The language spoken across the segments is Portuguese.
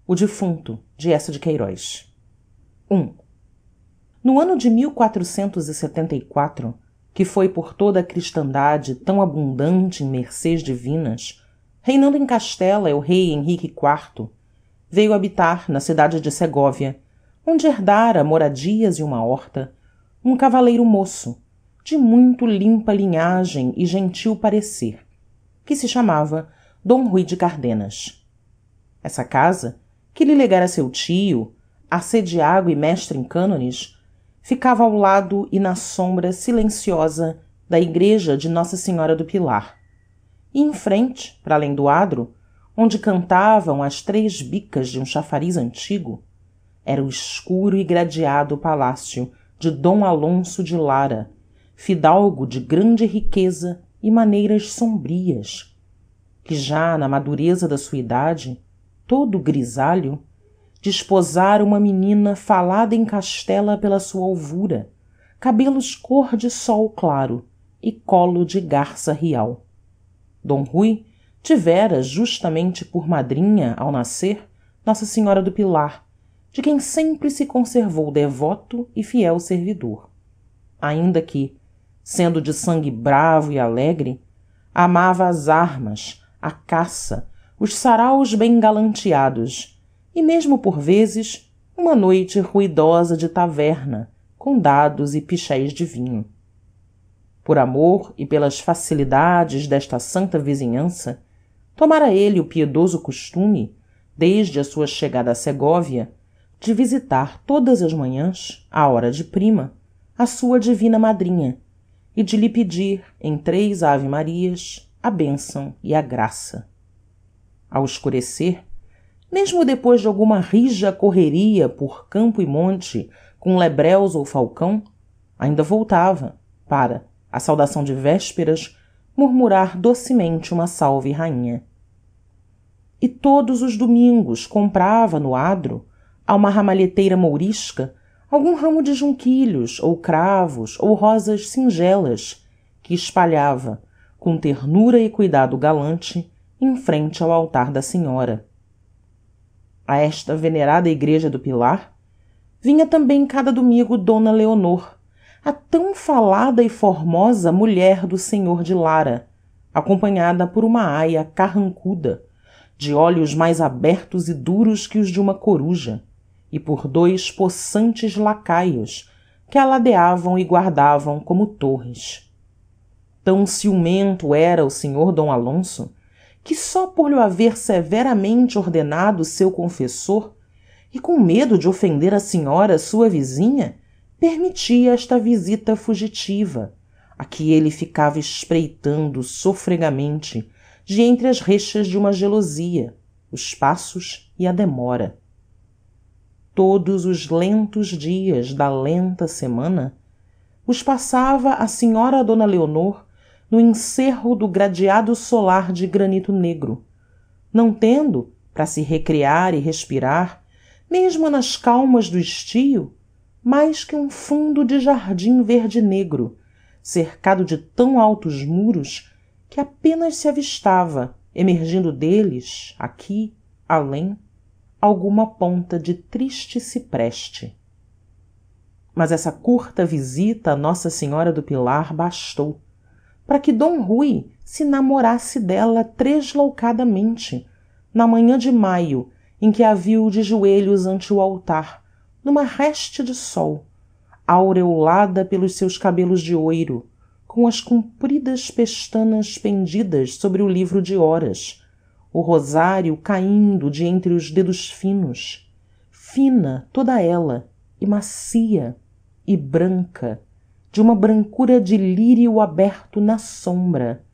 O defunto, de Eça de Queiroz. 1. No ano de 1474, que foi por toda a cristandade tão abundante em mercês divinas, reinando em Castela el rei Henrique IV, veio habitar na cidade de Segóvia, onde herdara moradias e uma horta, um cavaleiro moço, de muito limpa linhagem e gentil parecer, que se chamava Dom Rui de Cardenas. Essa casa, que lhe legara seu tio, arcediago e mestre em cânones, ficava ao lado e na sombra silenciosa da igreja de Nossa Senhora do Pilar, e em frente, para além do adro, onde cantavam as 3 bicas de um chafariz antigo, era o escuro e gradeado palácio de Dom Alonso de Lara, fidalgo de grande riqueza e maneiras sombrias, que já na madureza da sua idade, todo grisalho, desposara uma menina falada em Castela pela sua alvura, cabelos cor de sol claro e colo de garça rial. Dom Rui tivera justamente por madrinha, ao nascer, Nossa Senhora do Pilar, de quem sempre se conservou devoto e fiel servidor, ainda que, sendo de sangue bravo e alegre, amava as armas, a caça, os saraus bem galanteados e mesmo por vezes uma noite ruidosa de taverna com dados e pichéis de vinho. Por amor e pelas facilidades desta santa vizinhança, tomara ele o piedoso costume, desde a sua chegada a Segóvia, de visitar todas as manhãs, à hora de prima, a sua divina madrinha e de lhe pedir, em 3 ave-marias, a bênção e a graça. Ao escurecer, mesmo depois de alguma rija correria por campo e monte com lebreus ou falcão, ainda voltava para, a saudação de vésperas, murmurar docemente uma salve rainha. E todos os domingos comprava no adro, a uma ramalheteira mourisca, algum ramo de junquilhos ou cravos ou rosas singelas, que espalhava, com ternura e cuidado galante, em frente ao altar da Senhora. A esta venerada igreja do Pilar vinha também cada domingo Dona Leonor, a tão falada e formosa mulher do senhor de Lara, acompanhada por uma aia carrancuda, de olhos mais abertos e duros que os de uma coruja, e por 2 possantes lacaios que a ladeavam e guardavam como torres. Tão ciumento era o senhor Dom Alonso, que só por lhe haver severamente ordenado seu confessor, e com medo de ofender a senhora sua vizinha, permitia esta visita fugitiva, a que ele ficava espreitando sofregamente de entre as rexas de uma gelosia, os passos e a demora. Todos os lentos dias da lenta semana os passava a senhora Dona Leonor no encerro do gradeado solar de granito negro, não tendo, para se recrear e respirar, mesmo nas calmas do estio, mais que um fundo de jardim verde-negro, cercado de tão altos muros que apenas se avistava, emergindo deles, aqui, além, alguma ponta de triste cipreste. Mas essa curta visita a Nossa Senhora do Pilar bastou para que Dom Rui se namorasse dela tresloucadamente, na manhã de maio, em que a viu de joelhos ante o altar, numa reste de sol, aureolada pelos seus cabelos de oiro, com as compridas pestanas pendidas sobre o livro de horas, o rosário caindo de entre os dedos finos, fina toda ela, e macia, e branca, de uma brancura de lírio aberto na sombra,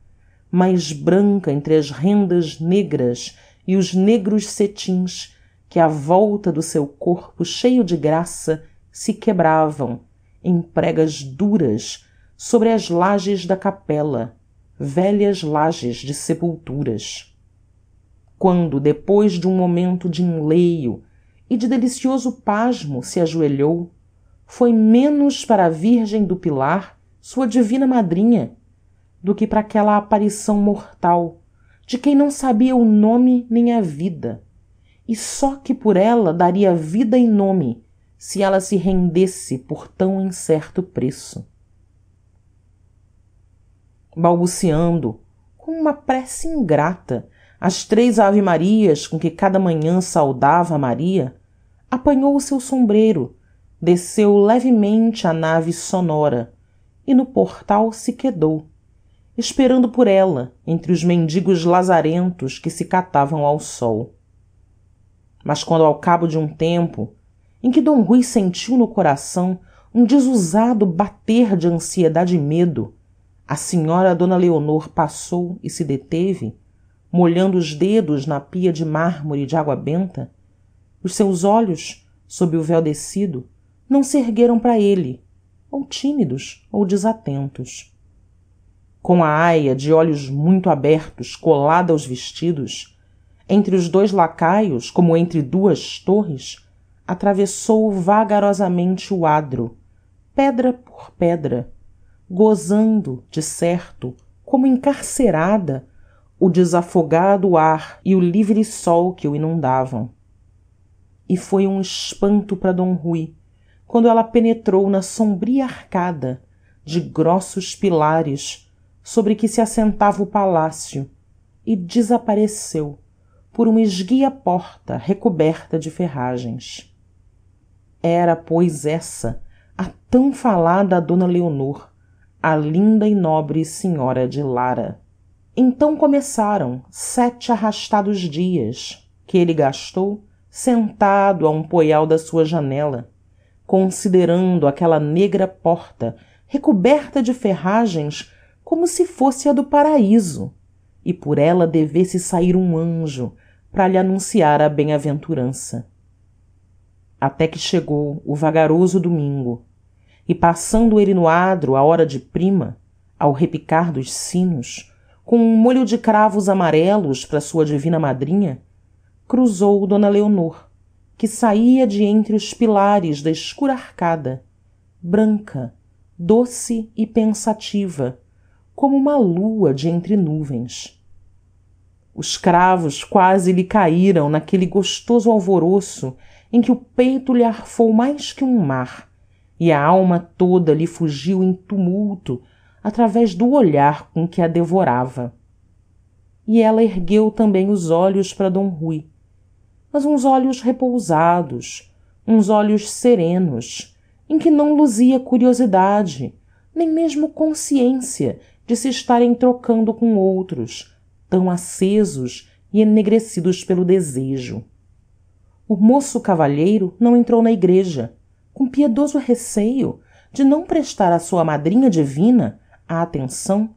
mais branca entre as rendas negras e os negros cetins que à volta do seu corpo cheio de graça se quebravam em pregas duras sobre as lajes da capela, velhas lajes de sepulturas. Quando, depois de um momento de enleio e de delicioso pasmo, se ajoelhou, foi menos para a Virgem do Pilar, sua divina madrinha, do que para aquela aparição mortal, de quem não sabia o nome nem a vida, e só que por ela daria vida e nome, se ela se rendesse por tão incerto preço. Balbuciando, com uma prece ingrata, as 3 ave-marias com que cada manhã saudava Maria, apanhou o seu sombreiro, desceu levemente a nave sonora e no portal se quedou, esperando por ela entre os mendigos lazarentos que se catavam ao sol. Mas quando ao cabo de um tempo, em que D Rui sentiu no coração um desusado bater de ansiedade e medo, a senhora Dona Leonor passou e se deteve, molhando os dedos na pia de mármore de água benta, os seus olhos, sob o véu descido, não se ergueram para ele, ou tímidos ou desatentos. Com a aia de olhos muito abertos colada aos vestidos, entre os 2 lacaios, como entre 2 torres, atravessou vagarosamente o adro, pedra por pedra, gozando, de certo, como encarcerada, o desafogado ar e o livre sol que o inundavam. E foi um espanto para D Rui, quando ela penetrou na sombria arcada de grossos pilares sobre que se assentava o palácio e desapareceu por uma esguia porta recoberta de ferragens. Era, pois, essa a tão falada Dona Leonor, a linda e nobre senhora de Lara. Então começaram 7 arrastados dias que ele gastou sentado a um poial da sua janela, considerando aquela negra porta recoberta de ferragens como se fosse a do paraíso, e por ela devesse sair um anjo para lhe anunciar a bem-aventurança. Até que chegou o vagaroso domingo, e passando ele no adro à hora de prima, ao repicar dos sinos, com um molho de cravos amarelos para sua divina madrinha, cruzou Dona Leonor, que saía de entre os pilares da escura arcada, branca, doce e pensativa, como uma lua de entre nuvens. Os cravos quase lhe caíram naquele gostoso alvoroço em que o peito lhe arfou mais que um mar, e a alma toda lhe fugiu em tumulto através do olhar com que a devorava. E ela ergueu também os olhos para D Rui, mas uns olhos repousados, uns olhos serenos, em que não luzia curiosidade, nem mesmo consciência de se estarem trocando com outros, tão acesos e enegrecidos pelo desejo. O moço cavalheiro não entrou na igreja, com piedoso receio de não prestar à sua madrinha divina a atenção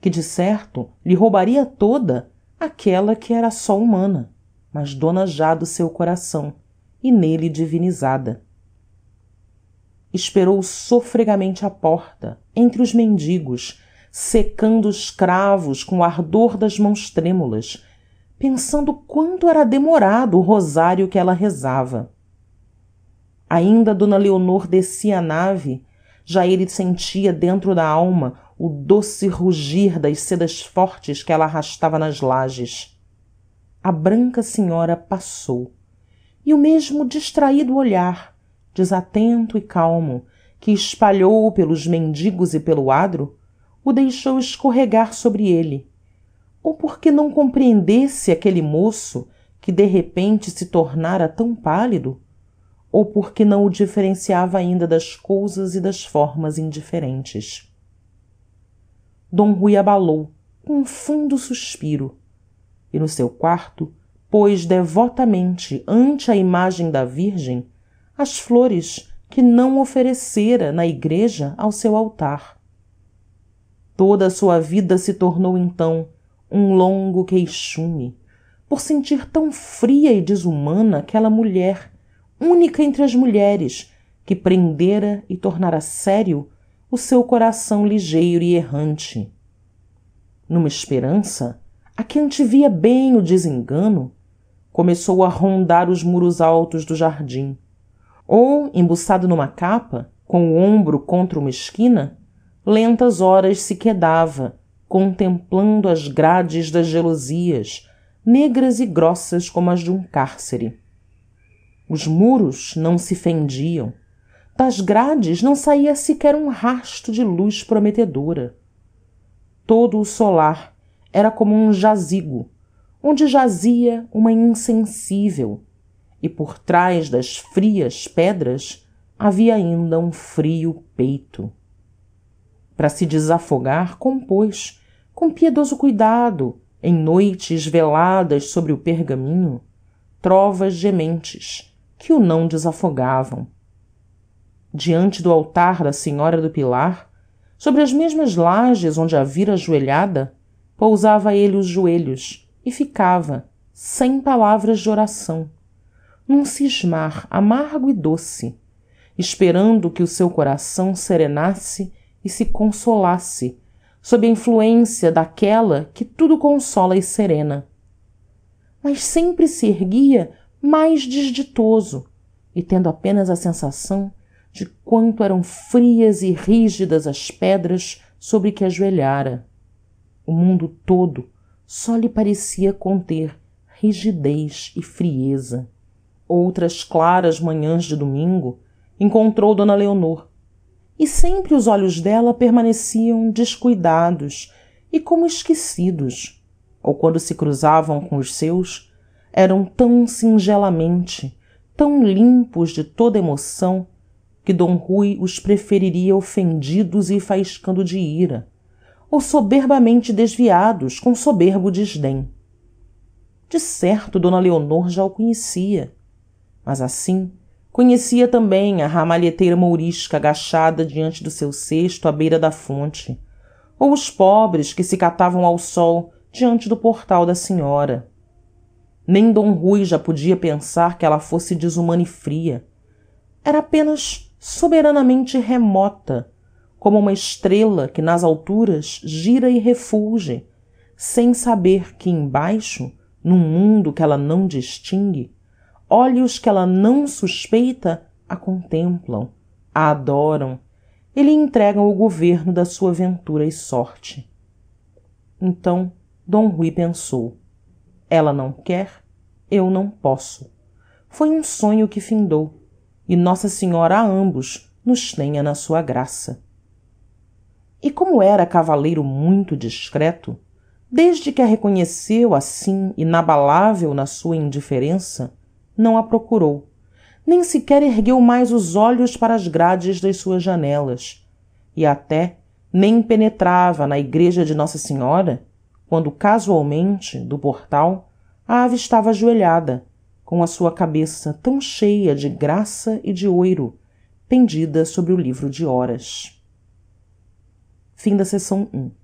que, de certo, lhe roubaria toda aquela que era só humana, mas dona já do seu coração e nele divinizada. Esperou sofregamente à porta, entre os mendigos, secando os cravos com o ardor das mãos trêmulas, pensando quanto era demorado o rosário que ela rezava. Ainda Dona Leonor descia a nave, já ele sentia dentro da alma o doce rugir das sedas fortes que ela arrastava nas lajes. A branca senhora passou, e o mesmo distraído olhar, desatento e calmo, que espalhou pelos mendigos e pelo adro, o deixou escorregar sobre ele, ou porque não compreendesse aquele moço que de repente se tornara tão pálido, ou porque não o diferenciava ainda das cousas e das formas indiferentes. D Rui abalou com um fundo suspiro, e no seu quarto pôs devotamente ante a imagem da Virgem as flores que não oferecera na igreja ao seu altar. Toda a sua vida se tornou então um longo queixume, por sentir tão fria e desumana aquela mulher, única entre as mulheres, que prendera e tornara sério o seu coração ligeiro e errante. Numa esperança, a que antevia bem o desengano, começou a rondar os muros altos do jardim, ou, embuçado numa capa, com o ombro contra uma esquina, lentas horas se quedava, contemplando as grades das gelosias, negras e grossas como as de um cárcere. Os muros não se fendiam, das grades não saía sequer um rasto de luz prometedora. Todo o solar era como um jazigo, onde jazia uma insensível, e por trás das frias pedras havia ainda um frio peito. Para se desafogar, compôs, com piedoso cuidado, em noites veladas sobre o pergaminho, trovas gementes que o não desafogavam. Diante do altar da Senhora do Pilar, sobre as mesmas lajes onde a vira ajoelhada, pousava ele os joelhos e ficava, sem palavras de oração, num cismar amargo e doce, esperando que o seu coração serenasse e se consolasse sob a influência daquela que tudo consola e serena. Mas sempre se erguia mais desditoso e tendo apenas a sensação de quanto eram frias e rígidas as pedras sobre que ajoelhara. O mundo todo só lhe parecia conter rigidez e frieza. Outras claras manhãs de domingo encontrou d Leonor, e sempre os olhos dela permaneciam descuidados e como esquecidos, ou quando se cruzavam com os seus, eram tão singelamente, tão limpos de toda emoção, que d Rui os preferiria ofendidos e faiscando de ira, ou soberbamente desviados com soberbo desdém. De certo, d Leonor já o conhecia, mas assim conhecia também a ramalheteira mourisca agachada diante do seu cesto à beira da fonte, ou os pobres que se catavam ao sol diante do portal da senhora. Nem d Rui já podia pensar que ela fosse desumana e fria. Era apenas soberanamente remota, como uma estrela que nas alturas gira e refulge, sem saber que embaixo, num mundo que ela não distingue, olhos que ela não suspeita a contemplam, a adoram e lhe entregam o governo da sua ventura e sorte. Então d Rui pensou: ela não quer, eu não posso. Foi um sonho que findou, e Nossa Senhora a ambos nos tenha na sua graça. E como era cavaleiro muito discreto, desde que a reconheceu assim inabalável na sua indiferença, não a procurou, nem sequer ergueu mais os olhos para as grades das suas janelas, e até nem penetrava na igreja de Nossa Senhora, quando casualmente, do portal, a avistava ajoelhada, com a sua cabeça tão cheia de graça e de oiro, pendida sobre o livro de horas. Fim da seção 1.